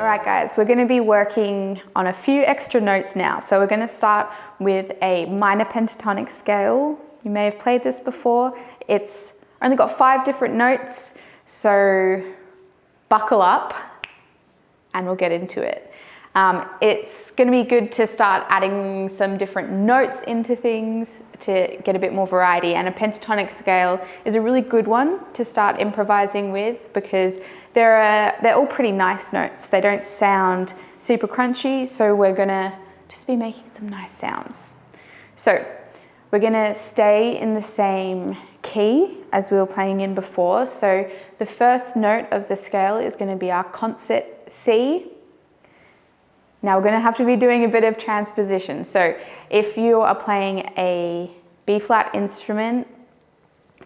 All right guys, we're going to be working on a few extra notes now. So we're going to start with a minor pentatonic scale. You may have played this before. It's only got 5 different notes, so buckle up and we'll get into it. It's going to be good to start adding some different notes into things to get a bit more variety, and a pentatonic scale is a really good one to start improvising with because they're all pretty nice notes. They don't sound super crunchy, so we're going to just be making some nice sounds. So we're going to stay in the same key as we were playing in before. So the first note of the scale is going to be our concert C. Now we're going to have to be doing a bit of transposition. So if you are playing a B-flat instrument,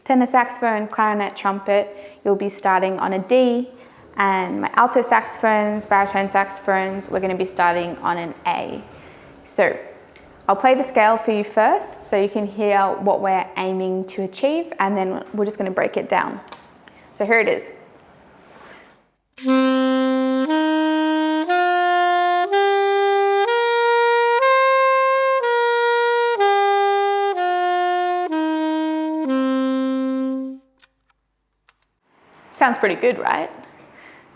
tenor saxophone, clarinet, trumpet, you'll be starting on a D, and my alto saxophones, baritone saxophones, we're going to be starting on an A. So I'll play the scale for you first so you can hear what we're aiming to achieve, and then we're just going to break it down. So here it is. Sounds pretty good, right?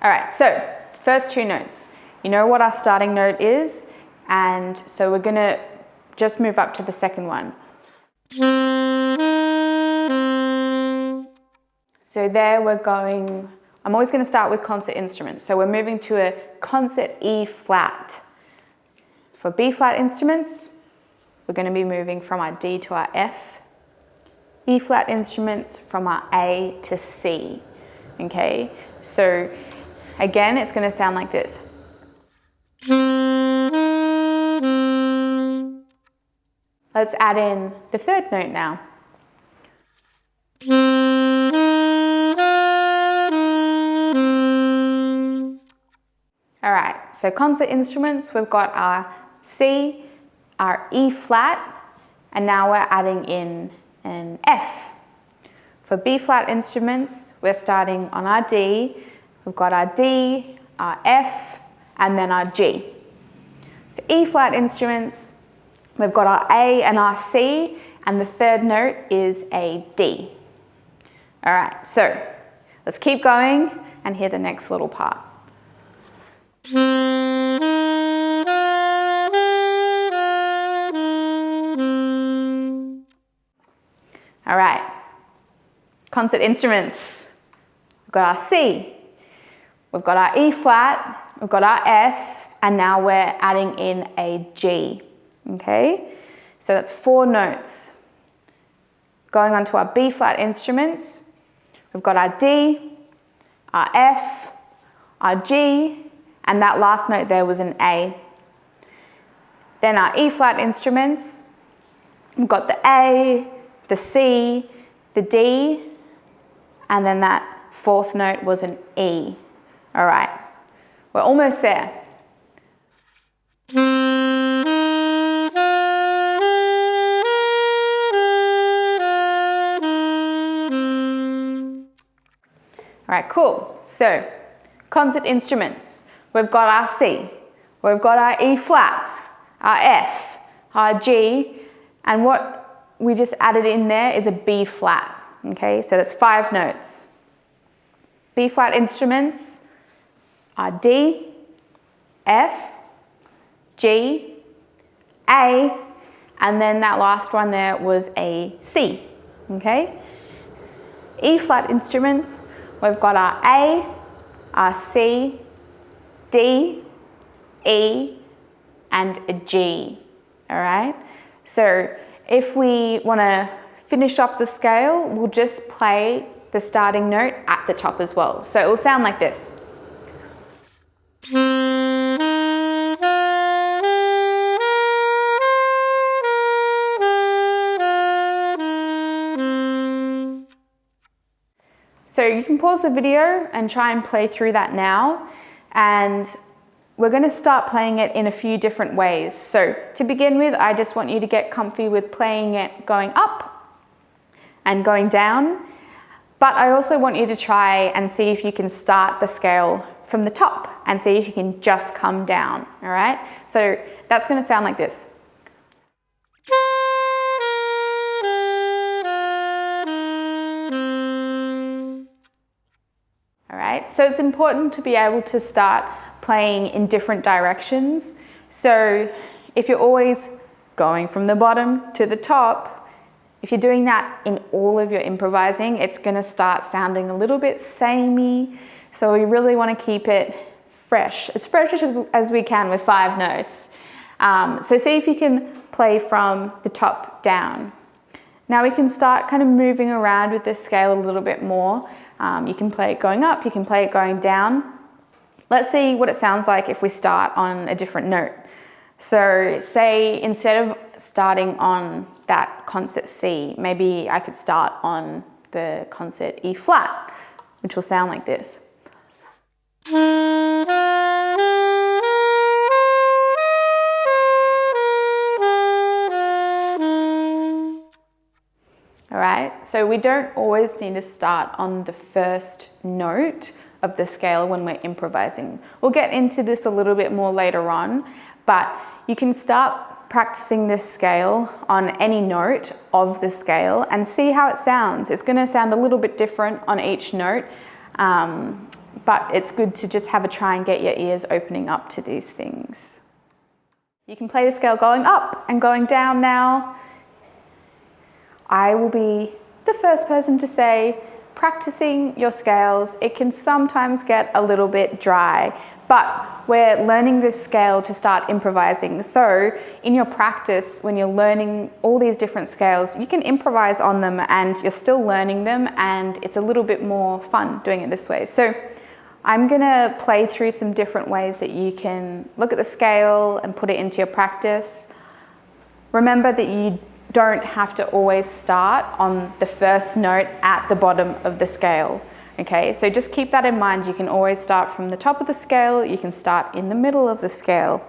All right, so first 2 notes. You know what our starting note is, and so we're gonna just move up to the second one. So there we're going, I'm always gonna start with concert instruments. So we're moving to a concert E flat. For B flat instruments, we're gonna be moving from our D to our F. E flat instruments from our A to C. Okay, so again, it's going to sound like this. Let's add in the third note now. All right, so concert instruments, we've got our C, our E flat, and now we're adding in an F. For B flat instruments, we're starting on our D, we've got our D, our F, and then our G. For E flat instruments, we've got our A and our C, and the third note is a D. All right, so let's keep going and hear the next little part. All right. Concert instruments, we've got our C, we've got our E flat, we've got our F, and now we're adding in a G, okay? So that's 4 notes. Going on to our B flat instruments, we've got our D, our F, our G, and that last note there was an A. Then our E flat instruments, we've got the A, the C, the D, and then that 4th note was an E. All right, we're almost there. All right, cool. So, concert instruments. We've got our C, we've got our E flat, our F, our G, and what we just added in there is a B flat. Okay, so that's 5 notes. B flat instruments are D, F, G, A, and then that last one there was a C. Okay? E flat instruments, we've got our A, our C, D, E, and a G. All right? So if we want to finish off the scale, we'll just play the starting note at the top as well. So it will sound like this. So you can pause the video and try and play through that now, and we're going to start playing it in a few different ways. So to begin with, I just want you to get comfy with playing it going up and going down. But I also want you to try and see if you can start the scale from the top and see if you can just come down, all right? So that's gonna sound like this. All right, so it's important to be able to start playing in different directions. So if you're always going from the bottom to the top, if you're doing that in all of your improvising, it's gonna start sounding a little bit samey. So we really wanna keep it fresh, as fresh as we can with 5 notes. So see if you can play from the top down. Now we can start kind of moving around with this scale a little bit more. You can play it going up, you can play it going down. Let's see what it sounds like if we start on a different note. So say instead of starting on that concert C, maybe I could start on the concert E flat, which will sound like this. All right, so we don't always need to start on the first note of the scale when we're improvising. We'll get into this a little bit more later on, but you can start practicing this scale on any note of the scale and see how it sounds. It's gonna sound a little bit different on each note, but it's good to just have a try and get your ears opening up to these things. You can play the scale going up and going down now. I will be the first person to say, practicing your scales, it can sometimes get a little bit dry, but we're learning this scale to start improvising. So in your practice, when you're learning all these different scales, you can improvise on them and you're still learning them, and it's a little bit more fun doing it this way. So I'm gonna play through some different ways that you can look at the scale and put it into your practice. Remember that you don't have to always start on the first note at the bottom of the scale, okay? So just keep that in mind. You can always start from the top of the scale, you can start in the middle of the scale.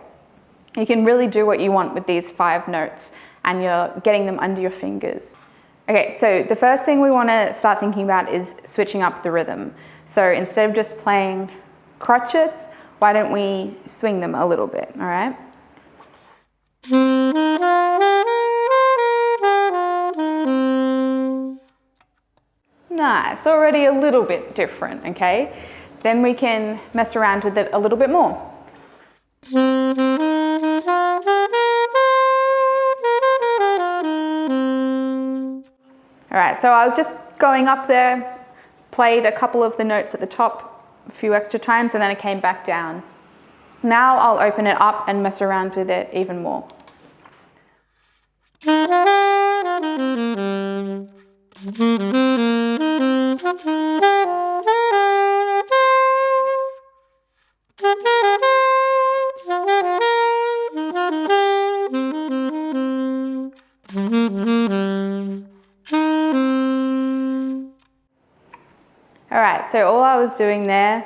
You can really do what you want with these 5 notes and you're getting them under your fingers. Okay, so the first thing we wanna start thinking about is switching up the rhythm. So instead of just playing crotchets, why don't we swing them a little bit, all right? Nice, already a little bit different, okay? Then we can mess around with it a little bit more. All right, so I was just going up there, played a couple of the notes at the top a few extra times, and then I came back down. Now I'll open it up and mess around with it even more. All right, so all I was doing there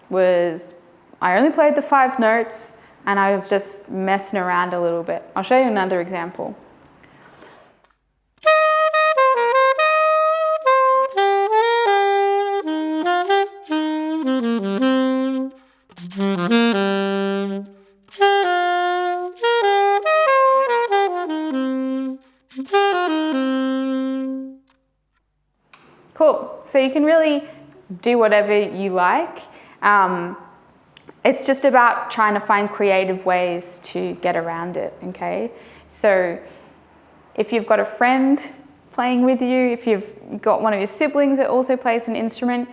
was I only played the 5 notes and I was just messing around a little bit. I'll show you another example. Cool, so you can really do whatever you like. It's just about trying to find creative ways to get around it, okay? So if you've got a friend playing with you, if you've got one of your siblings that also plays an instrument,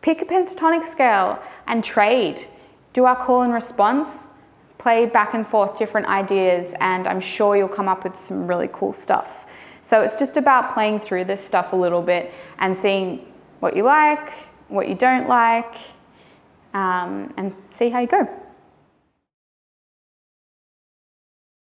pick a pentatonic scale and trade. Do our call and response, play back and forth different ideas, and I'm sure you'll come up with some really cool stuff. So it's just about playing through this stuff a little bit and seeing what you like, what you don't like, and see how you go.